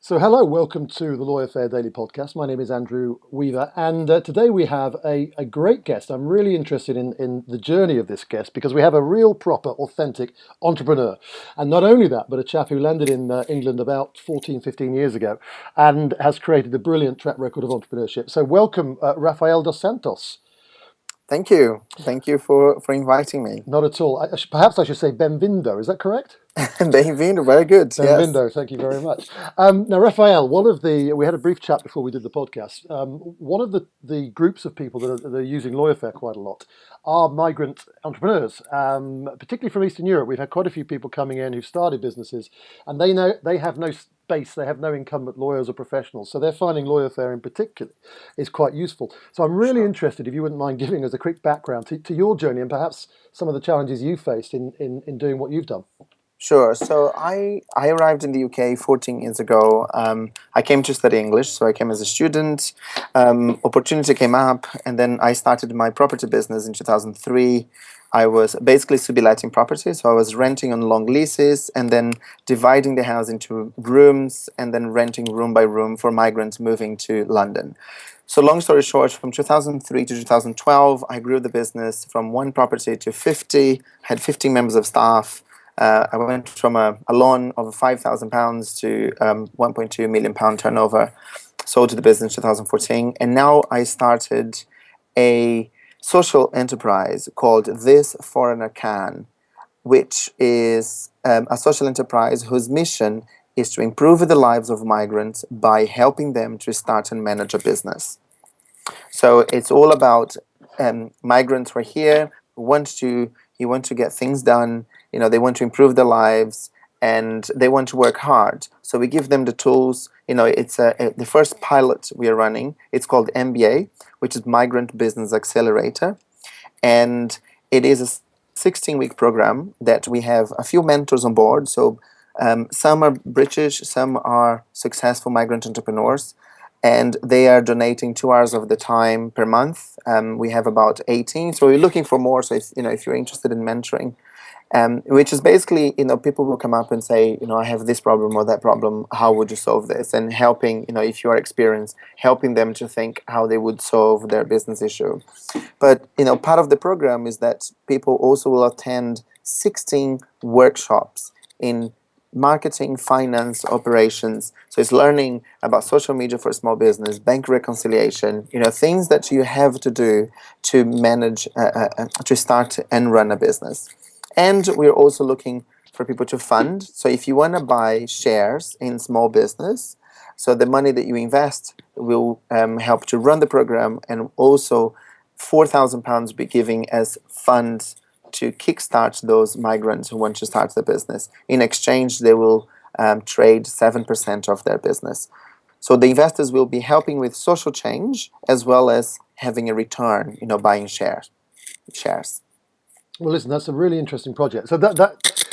So, hello, welcome to the LawyerFair Daily Podcast. My name is Andrew Weaver, and today we have a great guest. I'm really interested in the journey of this guest because we have a real, proper, authentic entrepreneur. And not only that, but a chap who landed in England about 14, 15 years ago and has created a brilliant track record of entrepreneurship. So, welcome, Rafael dos Santos. Thank you. Thank you for inviting me. Not at all. Perhaps I should say Benvindo. Is that correct? Bem-vindo. Very good. Yes. Benvindo, thank you very much. Now, Rafael, we had a brief chat before we did the podcast. One of the groups of people that are using LawyerFair quite a lot are migrant entrepreneurs, particularly from Eastern Europe. We've had quite a few people coming in who've started businesses, and they have no base, they have no incumbent lawyers or professionals, so they're finding LawyerFair in particular is quite useful. So I'm really interested, if you wouldn't mind giving us a quick background to your journey and perhaps some of the challenges you faced in doing what you've done. Sure. So I arrived in the UK 14 years ago. I came to study English, so I came as a student. Opportunity came up, and then I started my property business in 2003. I was basically subletting property, so I was renting on long leases and then dividing the house into rooms and then renting room by room for migrants moving to London. So long story short, from 2003 to 2012, I grew the business from one property to 50, had 15 members of staff. I went from a loan of £5,000 to £1.2 million turnover, sold to the business in 2014, and now I started a social enterprise called This Foreigner Can, which is a social enterprise whose mission is to improve the lives of migrants by helping them to start and manage a business. So it's all about migrants who are here, who want to get things done. They want to improve their lives and they want to work hard. So we give them the tools. It's the first pilot we are running. It's called MBA, which is Migrant Business Accelerator, and it is a 16-week program that we have a few mentors on board. So some are British, some are successful migrant entrepreneurs, and they are donating 2 hours of the time per month. We have about 18, so we're looking for more. So if you're interested in mentoring, which is basically, people will come up and say, I have this problem or that problem, how would you solve this? And helping, if you are experienced, helping them to think how they would solve their business issue. But, part of the program is that people also will attend 16 workshops in marketing, finance, operations. So it's learning about social media for small business, bank reconciliation, things that you have to do to manage, to start and run a business. And we're also looking for people to fund. So if you want to buy shares in small business, so the money that you invest will help to run the program, and also £4,000 be giving as funds to kickstart those migrants who want to start the business. In exchange, they will trade 7% of their business. So the investors will be helping with social change as well as having a return, buying shares. Well, listen, that's a really interesting project. So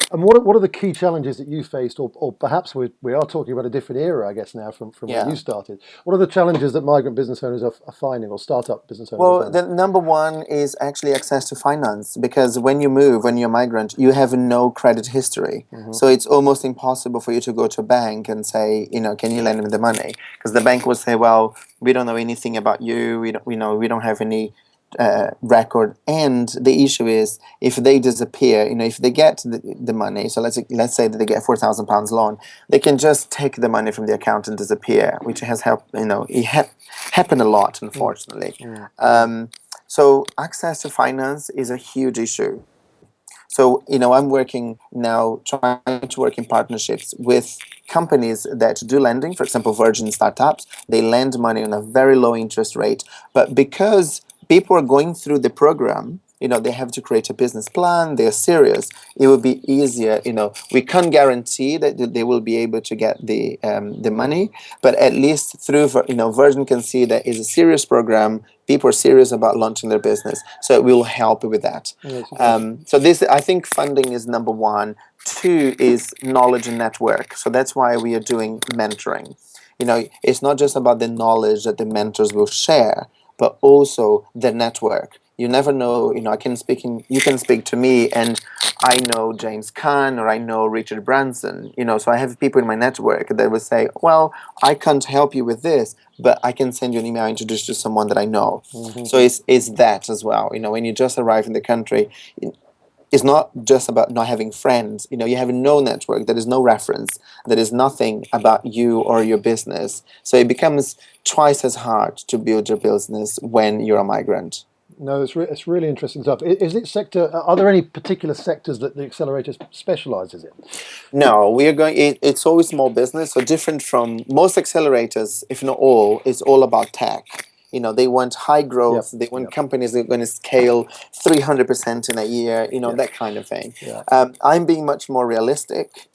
and what are the key challenges that you faced, or perhaps we are talking about a different era, I guess, now from when you started. What are the challenges that migrant business owners are finding, or startup business owners are Well, finding? the number one is actually access to finance, because when you're a migrant, you have no credit history. So it's almost impossible for you to go to a bank and say, can you lend me the money? Because the bank will say, well, we don't know anything about you. We don't have any record. And the issue is, if they disappear, if they get the money, so let's say that they get £4,000 loan, they can just take the money from the account and disappear, which has helped. It happened a lot, unfortunately. So access to finance is a huge issue. So, I'm working now, trying to work in partnerships with companies that do lending. For example, Virgin Startups, they lend money on a very low interest rate. But because people are going through the program, they have to create a business plan, they're serious, it will be easier. We can't guarantee that they will be able to get the money, but at least through, Virgin can see that it's a serious program, people are serious about launching their business, so it will help with that. So this, I think funding is number one. Two is knowledge and network. So that's why we are doing mentoring. It's not just about the knowledge that the mentors will share, but also the network. You never know. You can speak to me, and I know James Caan or I know Richard Branson. So I have people in my network that will say, "Well, I can't help you with this, but I can send you an email, introduce you to someone that I know." So it's that as well. When you just arrive in the country, it's not just about not having friends. You have no network. There is no reference. There is nothing about you or your business. So it becomes twice as hard to build your business when you're a migrant. No, it's really interesting stuff. Is it sector? Are there any particular sectors that the accelerator specializes in? No, we are going. It's always small business, so different from most accelerators, if not all. It's all about tech. They want high growth. Yep. They want Yep. companies that are going to scale 300% in a year. Yeah. That kind of thing. Yeah. I'm being much more realistic.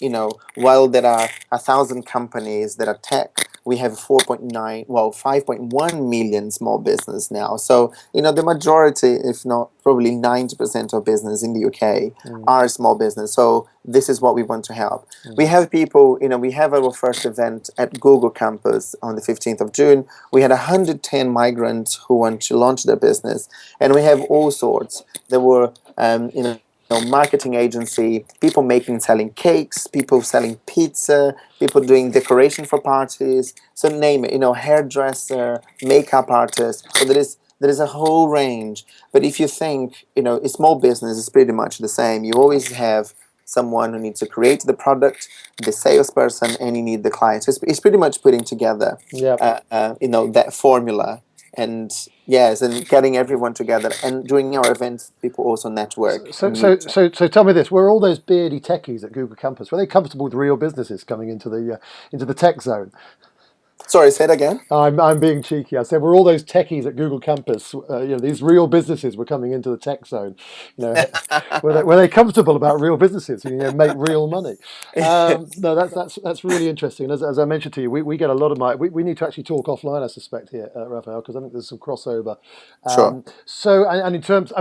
While there are 1,000 companies that are tech, we have 5.1 million small business now. So the majority, if not probably 90% of business in the UK are small business. So this is what we want to help. We have people, we have our first event at Google campus on the 15th of June. We had 110 migrants who want to launch their business. And we have all sorts. There were, marketing agency, people selling cakes, people selling pizza, people doing decoration for parties. So name it, hairdresser, makeup artist. So there is a whole range. But if you think, a small business is pretty much the same. You always have someone who needs to create the product, the salesperson, and you need the client. So it's pretty much putting together, that formula. And yes, and getting everyone together. And during our events, people also network. So tell me this: were all those beardy techies at Google Campus, were they comfortable with real businesses coming into the tech zone? Sorry, say it again. I'm being cheeky. I said, were all those techies at Google Campus? These real businesses were coming into the tech zone. Were they comfortable about real businesses? Make real money. No, that's really interesting. As I mentioned to you, we get a lot of we need to actually talk offline, I suspect, here, Rafael, because I think there's some crossover. Sure. So, and in terms,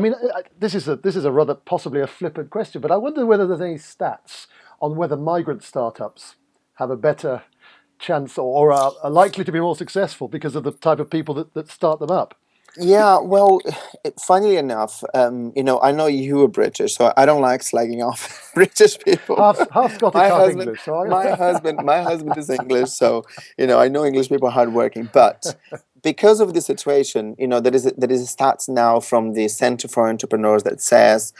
this is a rather possibly a flippant question, but I wonder whether there's any stats on whether migrant startups have a better chance or are likely to be more successful because of the type of people that start them up. Yeah, well, funnily enough, I know you are British, so I don't like slagging off British people. Half Scottish, half English. So my husband is English, so I know English people are hardworking. But because of the situation, there is stats now from the Centre for Entrepreneurs that says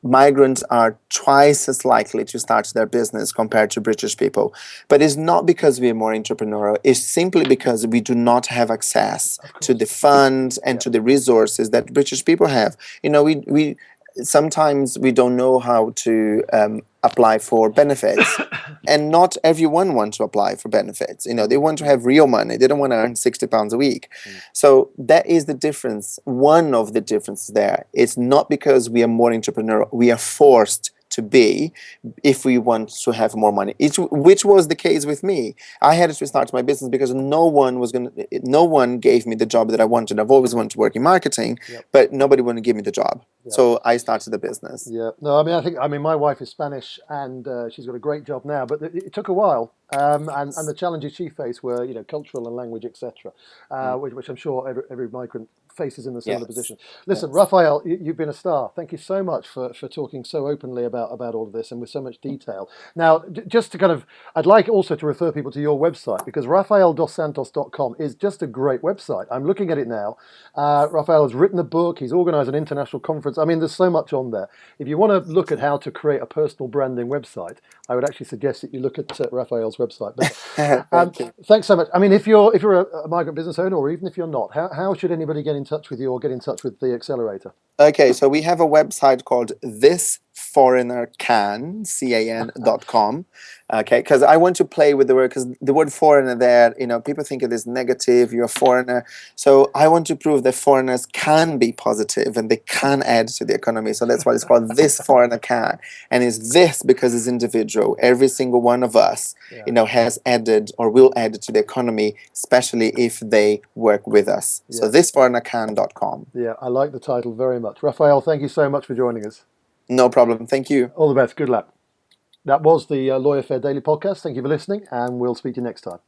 migrants are twice as likely to start their business compared to British people. But it's not because we are more entrepreneurial. It's simply because we do not have access to the funds and to the resources that British people have. We sometimes we don't know how to apply for benefits. And not everyone wants to apply for benefits. They want to have real money. They don't want to earn £60 a week. So that is the difference. One of the differences there. It's not because we are more entrepreneurial. We are forced to be if we want to have more money. Which was the case with me. I had to start my business because no one gave me the job that I wanted. I've always wanted to work in marketing, but nobody wanted to give me the job. So I started the business. Yeah. No, my wife is Spanish and she's got a great job now, but it took a while. And the challenges she faced were, cultural and language, etc., which I'm sure every migrant faces in a similar position. Listen, Rafael, you've been a star. Thank you so much for talking so openly about all of this and with so much detail. Now, just to I'd like also to refer people to your website because rafaeldossantos.com is just a great website. I'm looking at it now. Rafael has written a book. He's organized an international conference. There's so much on there. If you want to look at how to create a personal branding website, I would actually suggest that you look at Rafael's website. But, thanks so much. If you're a migrant business owner, or even if you're not, how should anybody get in touch with you or get in touch with the accelerator? Okay, so we have a website called thisforeignercan.com. Okay, because I want to play with the word, because the word foreigner there, people think it is negative, you're a foreigner. So I want to prove that foreigners can be positive and they can add to the economy. So that's why it's called This Foreigner Can. And it's this because it's individual. Every single one of us, has added or will add to the economy, especially if they work with us. Yeah. So thisforeignercan.com. Yeah, I like the title very much. Rafael, thank you so much for joining us. No problem. Thank you. All the best. Good luck. That was the LawyerFair Daily Podcast. Thank you for listening, and we'll speak to you next time.